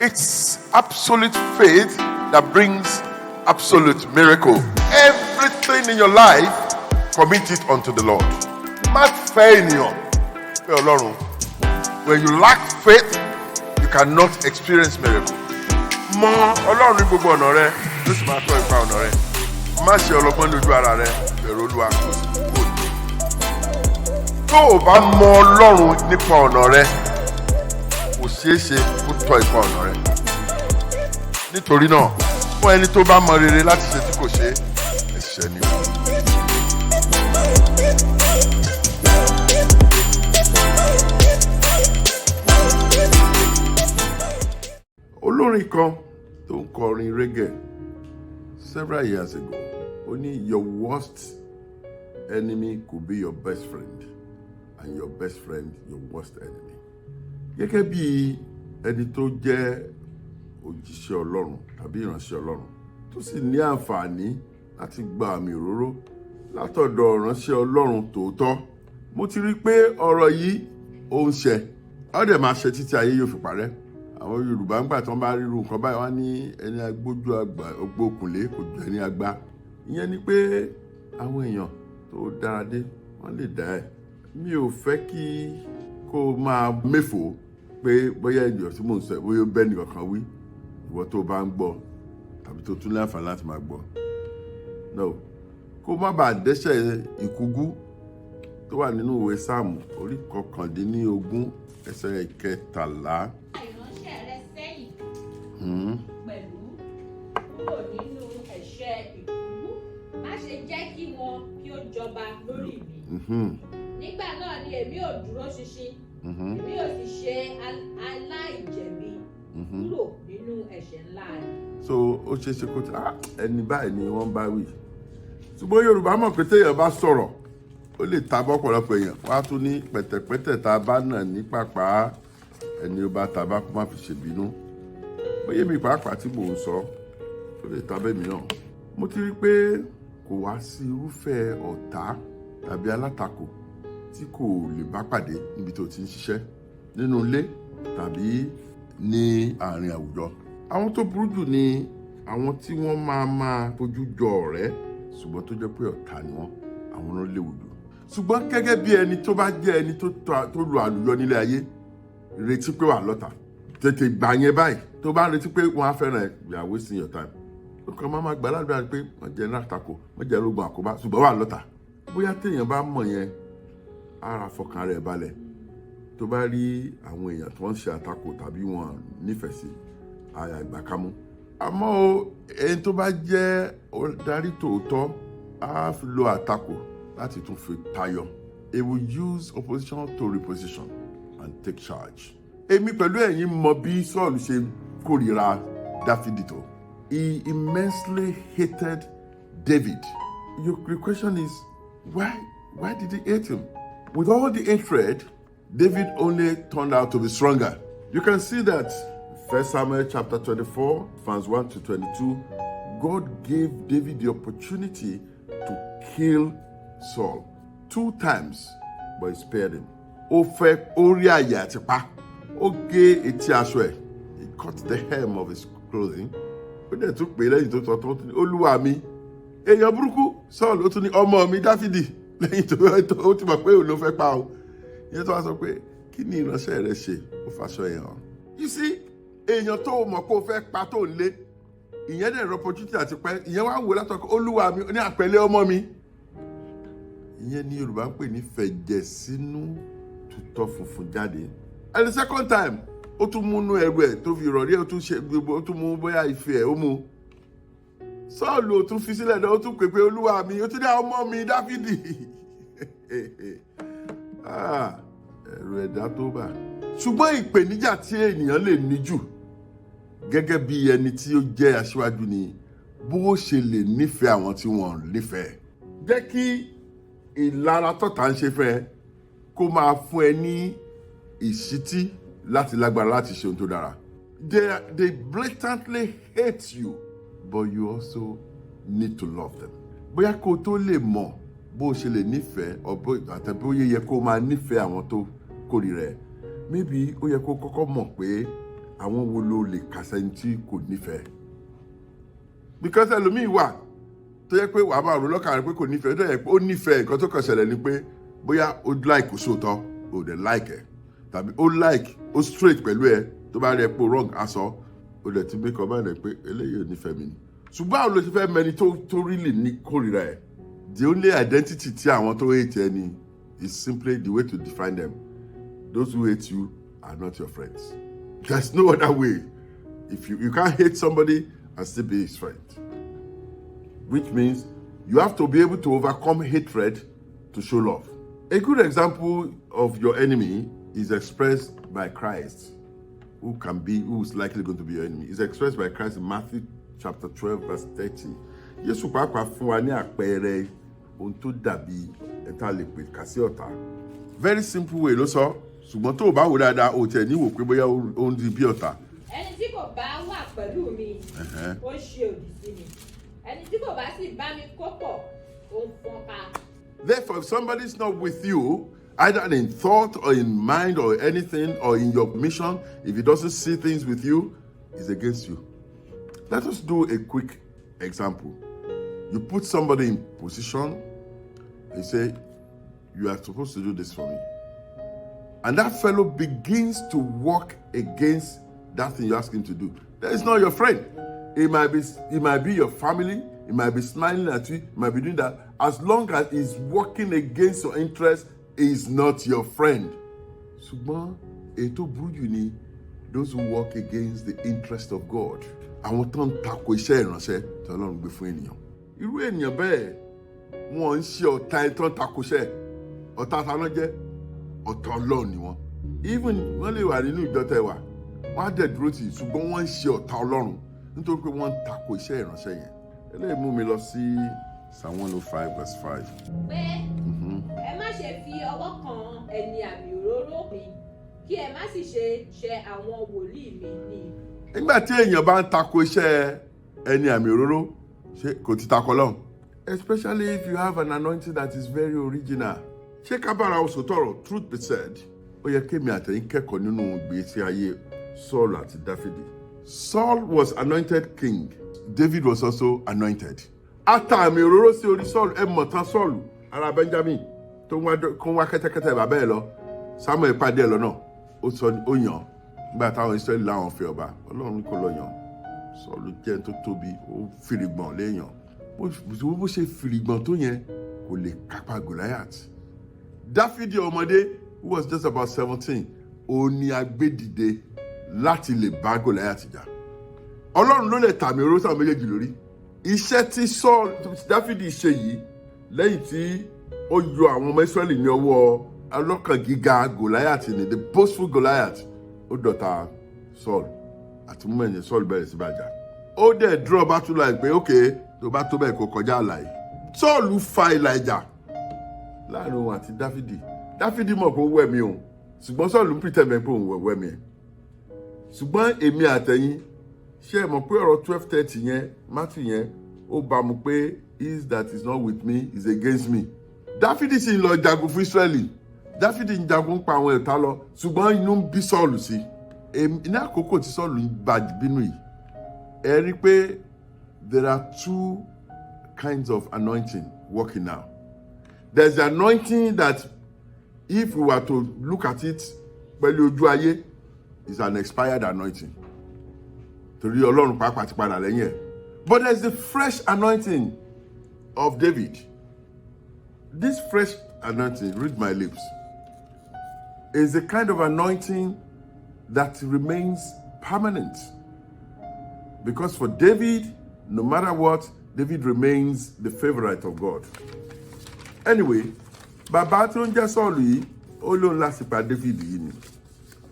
It's absolute faith that brings absolute miracle. Everything in your life, commit it unto the Lord. Má fẹ́ ènìyàn, fẹ́ Ọlọ́run. When you lack faith, you cannot experience miracle. Mọ Ọlọ́run ní gbogbo ọ̀nà rẹ, ló sì máa tọ́ ipa ọ̀nà rẹ. Má ṣe ọlọ́gbọ́n lójú ara rẹ, bẹ̀rù Olúwa. Tó o bá mọ Ọlọ́run nípa ọ̀nà rẹ, kò ṣeé ṣe kó tọ́ ipa ọ̀nà rẹ. Nítorí náà, fún ẹni tó bá mọ rere láti ṣe tí kò ṣe, ẹ̀ṣẹ̀ ni o. Olórin kan tó ń kọrin reggae several years ago, ó ní your worst enemy could be your best friend and your best friend your worst enemy. Gẹ́gẹ́ bí ẹni tó jẹ́ òjíṣẹ́ Ọlọ́run tàbí ìránṣẹ́ Ọlọ́run tó sì ní àǹfààní láti gba àmì òróró látọ̀dọ̀ ìránṣẹ́ Ọlọ́run tòótọ́, mo ti rí pé ọ̀rọ̀ yìí ó ń ṣẹ, ó dẹ̀ máa ṣe títí ayé yóò fi parẹ́. Àwọn Yorùbá ń gbà tí wọ́n bá rí irú nǹkan báyìí wọ́n ní ẹni agbójú àgbà ọgbó òkùnlé kò jù ẹni àgbà. Ìyẹn ni pé àwọn èèyàn tó dára dé wọ́n lè dá ẹ̀. Mi ò fẹ́ kí kó máa méfò pé bóyá ènìyàn tí mò ń sọ bóyá bẹ́ẹ̀ nìkan kan wí ìwọ tó bá ń gbọ́ tàbí tó tún láǹfààní láti máa gbọ́. No, kó má bàa dẹ́ṣẹ̀ ìkúgú tó wà nínú ìwé Sáàmù orí 19 ẹsẹ̀ 13. Pẹ̀lú kúrò nínú ẹ̀ṣẹ̀ ìkúrú, má ṣe jẹ́ kí wọn kí ó jọba lórí mi. Nígbà náà ni èmi ò dúró ṣinṣin, èmi ò sì ṣe aláìjẹ̀bi kúrò nínú ẹ̀ṣẹ̀ ńlá rẹ̀. So ó ṣe é ṣe kó tí ẹni báyìí ni wọ́n bá wí. Ṣùgbọ́n Yorùbá mọ̀ pé téèyàn bá sọ̀rọ̀ ó lè ta bọ́pọ̀lọpọ̀ èèyàn. Wọ́n á tún ní pẹ̀tẹ̀pẹ̀tẹ̀ tá a bá nà ní pàpà ẹni ó bá ta bá kó má fi ṣèbínú. Bóyá mi pàápàá tí mò ń sọ ó lè ta bẹ́ẹ̀ mi náà. Mo ti rí pé kò wá sí irúfẹ́ ọ̀tá tàbí alátakò tí kò lè bá pàdé níbi tó ti ń ṣiṣẹ́, nínú ilé tàbí ní àárín àwùjọ. Àwọn tó burú jù ni àwọn tí wọ́n máa fojú jọ ọ̀rẹ́ ṣùgbọ́n tó jẹ́ pé ọ̀tá ni wọ́n, àwọn ló léwu jù. Ṣùgbọ́n gẹ́gẹ́ bí ẹni tó bá jẹ́ ẹni tó lu àlùyọ nílé ayé, retí pé wà lọ́tà. Tètè gbà yẹn báyìí tó bá retí pé wọ́n á fẹ́ràn ẹ̀, you are wasting your time. Ó kàn máa gbà ládùúrà pé wọ́n jẹ́ látakò, wọ́n jẹ́ rógun àkóbá ṣùgbọ́n wà lọ́tà. Bóyá téèyàn bá mọ̀ yẹn, ara fọkàn rẹ̀ balẹ̀. Tó bá rí àwọn èèyàn tó ń ṣe àtakò tàbí wọn nífẹ̀ẹ́ sí àyà ìgbàkámú. Àmọ́ ẹni tó bá jẹ́ olùdarí tòótọ́ á fi lo àtakò láti tún fi tayọ. He will use opposition to reposition and take charge. Èmi pẹ̀lú ẹ̀yin mọ bí Sọ́ọ̀lù ṣe kórìíra Dáfídì tó. He immensely hated David. Your question is, why did he hate him? With all the hatred, David only turned out to be stronger. You can see that 1 Samuel chapter 24, verse 1 to 22, God gave David the opportunity to kill Saul 2 times, but he spared him. Ó fẹ́ orí àyà àti pa. Ó gé etí aṣọ ẹ̀. He cut the hem of his clothing. Ó dẹ̀ tún pè lẹ́yìn tó sọ tó ní Olúwa mi. Èèyàn burúkú Saul ó tún ní ọmọ mi Dáfídì lẹ́yìn tó ó ti mọ̀ pé òun ló fẹ́ pa o. Ìyẹn tó wá sọ pé kí ni ìránṣẹ́ rẹ̀ ṣe? Ó faṣọ yẹn hàn. You see, èèyàn tó mọ̀ pé ó fẹ́ pa tó ń lé. Ìyẹn dẹ̀ rọ opportunity àti pẹ́. Ìyẹn wá wò látọ̀kọ́ Olúwa mi ní àpẹẹlẹ ọmọ mi. Ìyẹn ni Yorùbá ń pè ní fẹ̀jẹ̀ sínú tutọ́ funfun jáde. And the second time, ó tún mú inú ẹrù ẹ̀ tó fi rọ̀rí ẹ̀ ó tún ṣe gbogbo ó tún mú bóyá ife ẹ̀ ó mú. Sọ́ọ̀lù ó tún fi sílẹ̀ náà ó tún pè pé Olúwa mi ó tún ní ọmọ mi Dáfídì. Ẹ̀rù ẹ̀dá tó bà. Ṣùgbọ́n ìpèníjà tí ènìyàn lè ní jù gẹ́gẹ́ bí ẹni tí ó jẹ́ aṣíwájú ni bó ṣe lè nífẹ̀ẹ́ àwọn tí wọ́n nífẹ̀ẹ́. Jẹ́ kí ìlara tọ́ta ń ṣe fẹ́ kó máa fún ẹ ní ìṣítí láti lágbára láti ṣe ohun tó dára. They blatantly hate you, but you also need to love them. Bóyá kó tó lè mọ̀ bó ṣe lè nífẹ̀ẹ́ àtàbí ó yẹ kó máa nífẹ̀ẹ́ àwọn tó kórìíra ẹ̀. Maybe ó yẹ kó kọ́kọ́ mọ̀ pé àwọn wo ló lè kàṣẹ́ntì kò nífẹ̀ẹ́. Because ẹlòmíì wà tó yẹ pé wàá máa rò lọ́kàn rẹ̀ pé kò nífẹ̀ẹ́, tó yẹ pé ó nífẹ̀ẹ́, nǹkan tó kàn ṣẹlẹ̀ ni pé bóyá ó like kò sóòótọ́ ó dẹ̀ like ẹ̀, tàbí ó like ó straight pẹ̀lú ẹ, tó bá rí ẹ pé wrong aṣọ ó dẹ̀ ti make up mind ẹ̀ pé eléyìí ò nífẹ̀ẹ́ mi ni. Ṣùgbọ́n àwọn ló ti fẹ́ mẹni tó really ní kórìíra ẹ̀. The only identity tí àwọn tó hate ẹ ni is simply the way to define them. Those who hate you are not your friends. There's no other way. If you can't hate somebody and still be his friend. Which means you have to be able to overcome hatred to show love. A good example of your enemy is expressed by Christ, who is likely going to be your enemy. Is expressed by Christ in Matthew chapter 12 verse 30. Jésù pàápàá fún wa ní àpẹẹrẹ ohun tó dàbí ẹ̀ta lè pè kà sí ọ̀tá. Very simple way ló sọ, ṣùgbọ́n tó o bá wò dáadáa o tẹ̀ ní wò pé bóyá ó ń di bí ọ̀tá. Ẹni tí kò bá wà pẹ̀lú mi, ó ṣe òdì sí mi. Ẹni tí kò bá sì bá mi kó pọ̀, ó ń fọ́nká. Therefore, if somebody is not with you, either in thought or in mind or anything or in your mission, if he doesn't see things with you, he's against you. Let us do a quick example. You put somebody in position, you say, you are supposed to do this for me. And that fellow begins to work against that thing you ask him to do. That is not your friend. It might be your family, it might be smiling at you, it might be doing that. As long as he's working against your interest, he is not your friend. Ṣùgbọ́n ètò burú jù ni those who work against the interest of God. Àwọn tó ń tako iṣẹ́ ìránṣẹ́ tí Ọlọ́run gbé fún ènìyàn. Irú ènìyàn bẹ́ẹ̀ wọ́n ń ṣe ọ̀tá ẹ̀ tó ń tako iṣẹ́. Ọ̀tá ta ló jẹ́? Ọ̀tá Ọlọ́run ni wọ́n. Even wọ́n lè wà nínú ìjọ tẹ́ wà, wọ́n á dẹ̀ dúró tì í, ṣùgbọ́n wọ́n ń ṣe ọ̀tá Ọlọ́run nítorí pé wọ́n ń tako iṣẹ́ ìránṣẹ́ yẹn. Eléyìí mú mi lọ sí Psalm 105 verse 5. Pé ẹ má ṣe fi ọwọ́ kan ẹni àmì òróró mi, kí ẹ má sì ṣe àwọn wòlíì mi ní. Nígbà tí èèyàn bá ń tako iṣẹ́ ẹni àmì òróró, ṣé kò ti tako Ọlọ́run? Especially if you have an anointing that is very original. Ṣé ká bára oṣù tọrọ, truth be said, ó yẹ kémi àtẹ̀yìn kẹ́kọ̀ọ́ nínú ìgbésí ayé Saul àti Dáfídì. Saul was anointed king. David was also anointed. Ata àmì òróró sí orí Saul, ẹ mọ̀ tán Saul, ará Benjamin, tó ń wá kẹ́tẹ́kẹ́tẹ́ bàbá ẹ̀ lọ. Samuel pàdé ẹ̀ lọ́nà, ó yàn. Nígbà táwọn Israẹli láwọn fẹ́ ọba, Ọlọ́run kò lọ yàn. Saul jẹ́ tó tóbi, ó fìrìgbọ̀n léèyàn. Bó ṣe fìrìgbọ̀n tó yẹn, kò lè kápá Goliath. Dáfídì ọmọdé, who was just about 17, ó ní agbédìde láti lè bá Goliath jà. Ọlọ́run ló lè tàmì òróró sáwọn méjèèjì lórí. Iṣẹ́ tí Dáfídì ṣe yìí lẹ́yìn tí ó yọ àwọn ọmọ Ísírẹ́lì ní ọwọ́ ọlọ́kàn gíga Goliath ni, the boastful Goliath, ó dọ̀tá Saul àti mú ẹ̀yìn Saul bẹ̀rẹ̀ sí bàjá. Ó dẹ̀ draw battle line pé okay, tó bá tó bẹ́ẹ̀ kó kọjá àlàyé. Saul fa ìlà ìjà láàrin òun àti Dáfídì. Dáfídì mọ̀ pé ó wẹ̀mí òun, ṣùgbọ́n Saul ń pretend pé òun wẹ̀mí ẹ̀. Ṣùgbọ́n èmi àtẹ̀yìn ṣé ẹ mọ̀ pé ọ̀rọ̀ 12:30 yẹn, Matthew yẹn, ó bá mu pé he that is not with me is against me. Dáfídì sì ń lọ jagun fún Ísírẹ́lì. Dáfídì ń jagun pa àwọn ẹ̀tá lọ, ṣùgbọ́n inú ń bí Sọ́ọ̀lù sí. Ní àkókò tí Sọ́ọ̀lù ń bá bínú yìí, ẹ rí pé there are two kinds of anointing working now. There's the anointing that if we were to look at it pẹ̀lú ojú ayé, is an expired anointing. Torí Ọlọ́run pàápàá ti padà lẹ́yìn ẹ̀. But there's the fresh anointing of David. This fresh anointing, read my lips, is a kind of anointing that remains permanent. Because for David, no matter what, David remains the favorite of God. Anyway, bàbá tó ń jẹ́ Sọ́ọ̀lù yìí, ó lóun láti pa David yìí ni,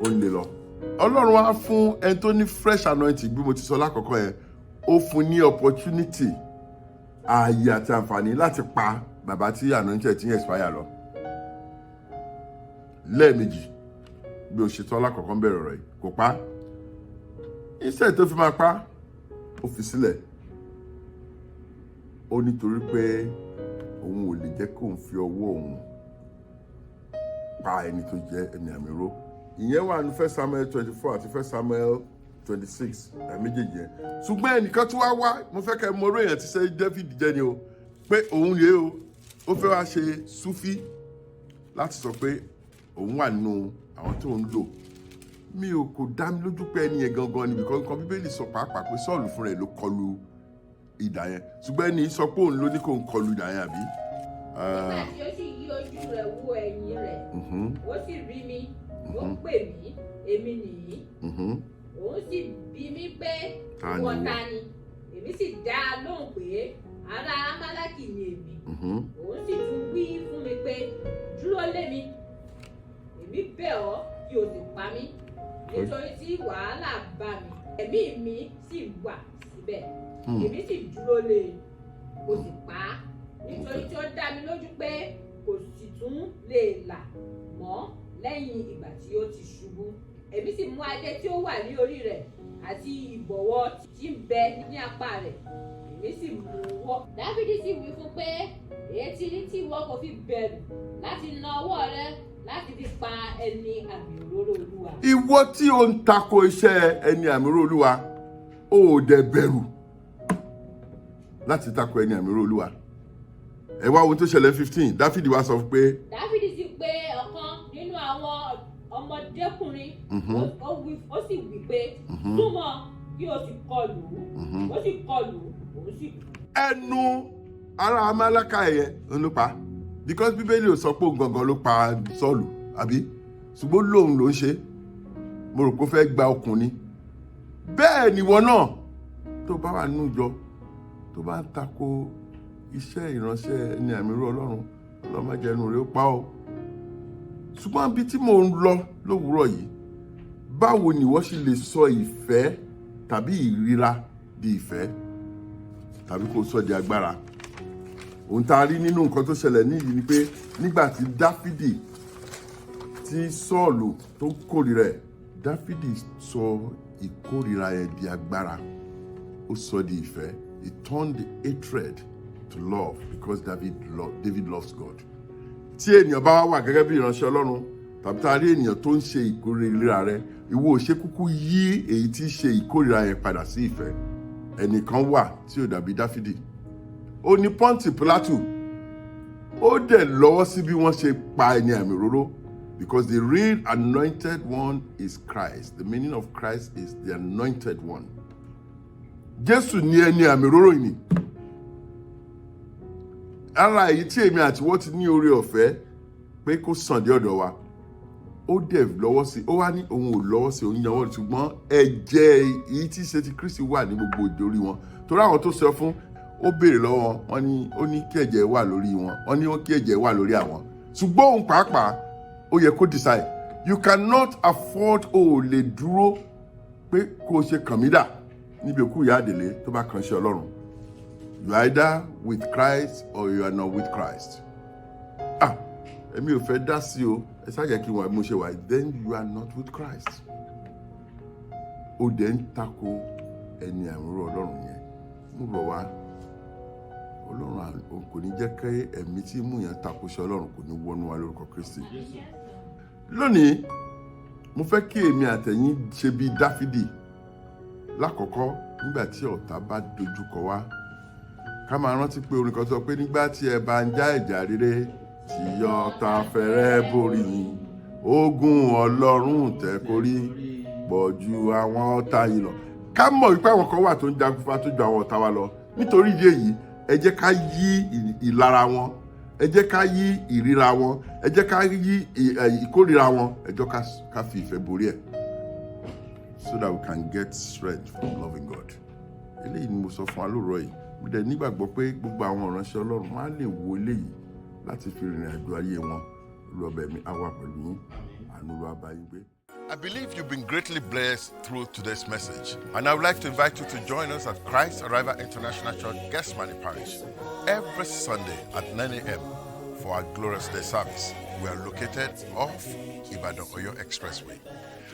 ó ń lé lọ. Ọlọ́run wá fún ẹni tó ní fresh anointing bí mo ti sọ lákọ̀ọ́kọ́ yẹn, ó fún ní opportunity, ààyè àti àǹfààní láti pa bàbá tí anointing ti ń expire lọ. Lẹ́ẹ̀mejì bí o ṣe sọ lákọ̀ọ́kọ́ bẹ̀rẹ̀ rẹ̀ kò pa. Instead tó fi máa pa, ó fi sílẹ̀. Ó nítorí pé òun ò lè jẹ́ kóun fi ọwọ́ òun pa ẹni tó jẹ́ ẹni àmì ró. Ìyẹn wà ní 1 Samuel 24 àti 1 Samuel 26 méjèèjì yẹn. Ṣùgbọ́n ẹnìkan tí wá mo fẹ́ kẹ́ mọ orí èèyàn ti ṣe David jẹ́ ni o pé òun rèé o ó fẹ́ wá ṣe súfí láti sọ pé òun wà nínú àwọn tó ń lò. Mi ò kò dá mi lójú pé ẹni yẹn gangan ni because nǹkan Bíbélì sọ pàápàá pé Sọ́ọ̀lù fúnra ẹ̀ ló kọlu idà yẹn ṣùgbọ́n ẹni sọ pé òun ló ní kó ń kọlu idà yẹn àbí. Nígbà tí ó sì yí ojú rẹ̀ wo ẹ̀yìn rẹ̀ ó sì rí mi ó pè mí èmi nìyí òun sì bí mi pé ìwọ ta ni èmi sì dá a lóhùn pé ará Amálẹ́kì ni èmi òun sì tún wí fún mi pé dúró lé mi èmi bẹ̀ ọ́ kí o sì pa mí nítorí tí wàhálà bá mi ẹ̀mí mi sì wà síbẹ̀ èmi sì dúró lé o sì pa á nítorí tí ó dá mi lójú pé kò sì tún lè là mọ́ lẹ́yìn ìgbà tí ó ti ṣubú èmi sì mú adé tí ó wà ní orí rẹ̀ àti ìbọ̀wọ̀ tí ń bẹ ní apá rẹ̀ èmi sì mú wọ́. Dáfídì sì wí fún pé èyí ti rí tí ìwọ kò fi bẹ̀rù láti na ọwọ́ rẹ láti fi pa ẹni àmì òróró Olúwa. Ìwọ tí ó ń tako iṣẹ́ ẹni àmì òróró Olúwa ó dẹ̀ bẹ̀rù láti tako ẹni àmì òróró Olúwa. Ẹ wá ohun tó ṣẹlẹ̀ 15 Dáfídì wá sọ pé. Dáfídì sì pé ọ̀kan nínú àwọn ọmọdékùnrin ó sì wí pé súnmọ́ kí o sì kọlù ó sì kọlù òun sì kú. Ẹnu ará Amálẹ́kà yẹn ló pa because Bíbélì ò sọ pé òun gangan ló pa Sọ́ọ̀lù àbí ṣùgbọ́n lóun ló ń ṣe mo rò pé ó fẹ́ gba ọkùnrin bẹ́ẹ̀ níwọ náà tó bá wà nínú ìjọ tó bá ń tako iṣẹ́ ìránṣẹ́ ẹni àmì òróró Ọlọ́run ọlọ́mọdéẹnu rẹ̀ ó pa ọ́ ṣùgbọ́n bí tí mò ń lọ lówùúrọ̀ yìí báwo ni wọ́n sì lè sọ ìfẹ́ tàbí ìríra di ìfẹ́ tàbí kó sọ di agbára. Ohun tá a rí nínú nǹkan tó ṣẹlẹ̀ níyìí ni pé nígbà tí Dáfídì tí Sọ́ọ̀lù tó kórìíra ẹ̀ Dáfídì sọ ìkórìíra ẹ̀ di agbára ó sọ di ìfẹ́. He turned the hatred to love because David loves God. Tí ènìyàn bá wà gẹ́gẹ́ bí ìránṣẹ́ Ọlọ́run tàbí tá a rí ènìyàn tó ń ṣe ìkórìíra rẹ ìwọ ò ṣe kúkú yí èyí tí ṣe ìkórìíra yẹn padà sí ìfẹ́. Ẹnìkan wà tí ò dàbí Dáfídì ó ní Pọ́ǹtì Pílátù ó dẹ̀ lọ́wọ́ sí bí wọ́n ṣe pa ẹni àmì òróró because the real anointed one is Christ. The meaning of Christ is the anointed one. Jésù ní ẹni àmì òróró yìí. Ara èyí tí èmi àti wọ́n ti ní oore ọ̀fẹ́ pé kó sàn dé ọ̀dọ̀ wa ó dẹ̀ lọ́wọ́ sí ó wá ní òun ò lọ́wọ́ sí òun yanwọ́ ṣùgbọ́n ẹ̀jẹ̀ èyí tí ṣe ti Kristi wà ní gbogbo ìdórí wọn torí àwọn tó sọ fún ó béèrè lọ́wọ́ wọn ní ó ní kí ẹ̀jẹ̀ wà lórí wọn wọ́n ní kí ẹ̀jẹ̀ wà lórí àwọn ṣùgbọ́n òun pàápàá ó yẹ kó decide you cannot afford ó lè dúró pé kó o ṣe kàn mí dà níbi òkú ìyá àdèlé tó bá kàn ṣe Ọlọ́run. You are either with Christ or you are not with Christ. Èmi ò fẹ́ dá sí o ẹ ṣáàjẹ́ kí wọ́n mo ṣe wà then you are not with Christ. Ó dẹ̀ ń tako ẹni àmì òróró Ọlọ́run yẹn. Mo rọ̀ wá Ọlọ́run kò ní jẹ́ kí ẹ̀mí tí mú yẹn tako ṣe Ọlọ́run kò ní wọnú wa lórúkọ Kristi. Lónìí mo fẹ́ kí èmi àtẹ̀yin ṣe bí Dáfídì lákọ̀ọ́kọ́ nígbà tí ọ̀tá bá dojúkọ wá ká máa rántí pé orin kan sọ pé nígbà tí ẹ bá ń já ìjà rere tí ọ̀tá fẹ́rẹ̀ borí yín ogun Ọlọ́run tẹ́ korí pọ̀ ju àwọn ọ̀tá yìí lọ. Ká mọ̀ wípé àwọn kan wà tó ń jagun fún wa tó ju àwọn ọ̀tá wa lọ nítorí ìdí èyí ẹ jẹ́ ká yí ìlara wọn ẹ jẹ́ ká yí ìríra wọn ẹ jẹ́ ká yí ìkórìíra wọn ẹ jẹ́ ká fi ìfẹ́ borí ẹ̀ so that we can get strength from loving God. Eléyìí ni mo sọ fún wa lóòrọ̀ yìí mo dẹ̀ nígbàgbọ́ pé gbogbo àwọn ìránṣẹ́ Ọlọ́run máa lè wo eléyìí láti fi rìnrìn àjò ayé wọn lọ́bẹ̀ mi àwa pẹ̀lú yín àánú ló bá yín gbé. I believe you've been greatly blessed through today's message, and I would like to invite you to join us at Christ Arrival International Church, Guestmany Parish, every Sunday at 9 a.m. for our Glorious Day service. We are located off Ibadan-Oyo Expressway.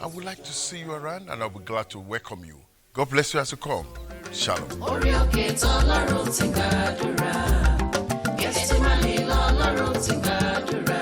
I would like to see you around, and I'll be glad to welcome you. God bless you as you come. Shalom. Orí òkè t'Ọlọ́run ti gbàdúrà, Gẹ́símánì l'Ọlọ́run ti gbàdúrà.